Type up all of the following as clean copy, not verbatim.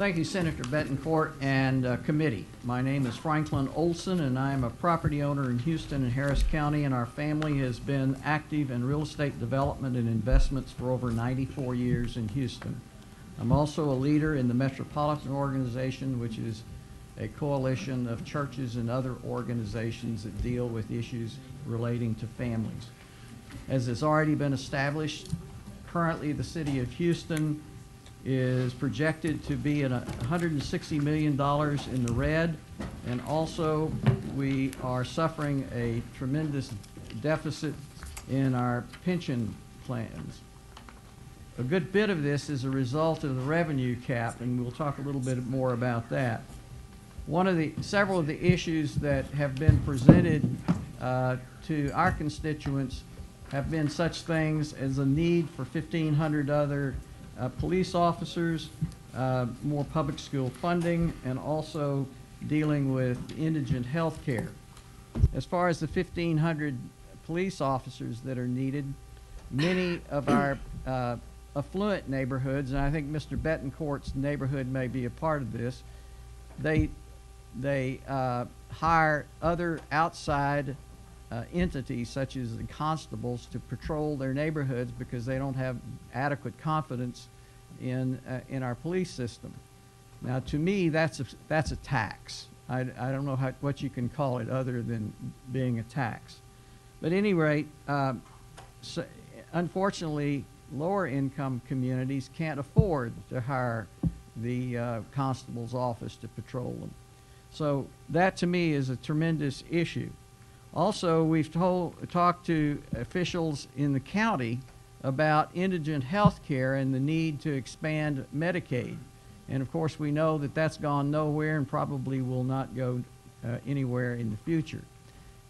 Thank you, Senator Betancourt and committee. My name is Franklin Olsen, and I am a property owner in Houston and Harris County, and our family has been active in real estate development and investments for over 94 years in Houston. I'm also a leader in the Metropolitan Organization, which is a coalition of churches and other organizations that deal with issues relating to families. As has already been established, currently the city of Houston is projected to be at $160 million in the red, and also we are suffering a tremendous deficit in our pension plans. A good bit of this is a result of the revenue cap, and we'll talk a little bit more about that. Several of the issues that have been presented to our constituents have been such things as a need for 1,500 other police officers, more public school funding, and also dealing with indigent health care. As far as the 1,500 police officers that are needed, many of our affluent neighborhoods, and I think Mr. Betancourt's neighborhood may be a part of this, they hire other outside entities such as the constables to patrol their neighborhoods because they don't have adequate confidence in our police system. Now, to me, that's a tax. I don't know what you can call it other than being a tax. But at any rate, unfortunately, lower income communities can't afford to hire the constable's office to patrol them. So that, to me, is a tremendous issue. Also, we've talked to officials in the county about indigent health care and the need to expand Medicaid. And of course, we know that that's gone nowhere and probably will not go anywhere in the future.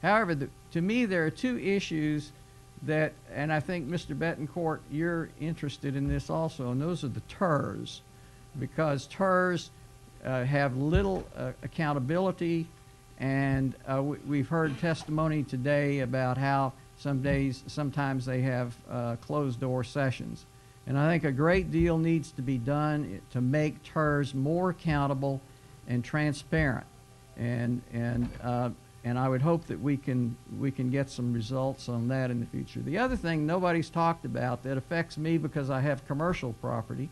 However, to me, there are two issues that, and I think Mr. Betancourt, you're interested in this also, and those are the TERS, because TERS have little accountability. And we've heard testimony today about how sometimes they have closed-door sessions. And I think a great deal needs to be done to make TERS more accountable and transparent. And I would hope that we can get some results on that in the future. The other thing nobody's talked about that affects me because I have commercial property,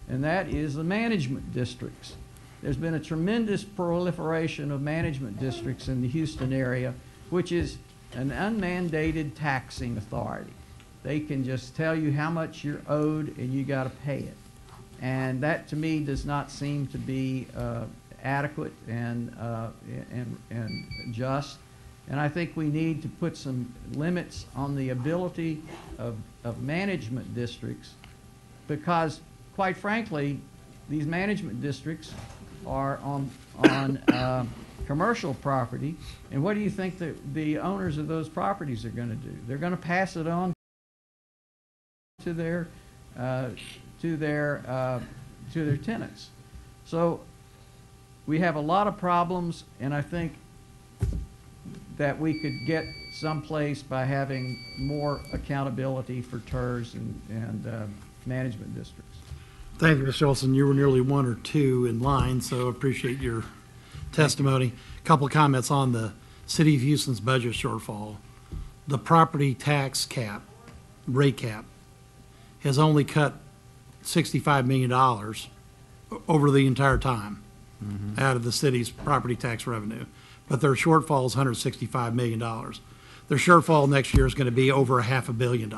and that is the management districts. There's been a tremendous proliferation of management districts in the Houston area, which is an unmandated taxing authority. They can just tell you how much you're owed and you got to pay it. And that, to me, does not seem to be adequate and just. And I think we need to put some limits on the ability of management districts because, quite frankly, these management districts are on commercial property, and what do you think the owners of those properties are going to do? They're going to pass it on to their tenants. So we have a lot of problems, and I think that we could get someplace by having more accountability for TERS and management districts. Thank you, Mr. Olsen. You were nearly one or two in line, so appreciate your testimony. A couple of comments on the City of Houston's budget shortfall. The property tax cap, rate cap, has only cut $65 million over the entire time out of the city's property tax revenue. But their shortfall is $165 million. Their shortfall next year is going to be over $500 million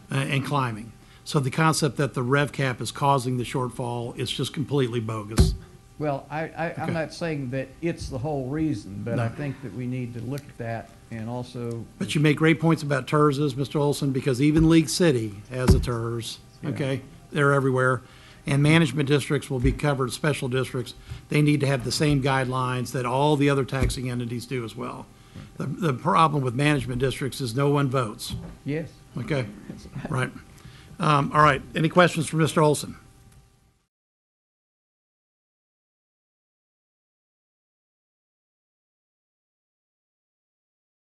and climbing. So the concept that the rev cap is causing the shortfall is just completely bogus. Well, I'm not saying that it's the whole reason, but I think that we need to look at that and also... But you make great points about TERSs, Mr. Olsen, because even League City has a TERS, okay? They're everywhere. And management districts will be covered, special districts. They need to have the same guidelines that all the other taxing entities do as well. The problem with management districts is no one votes. Yes. Okay, right. All right, any questions for Mr. Olsen?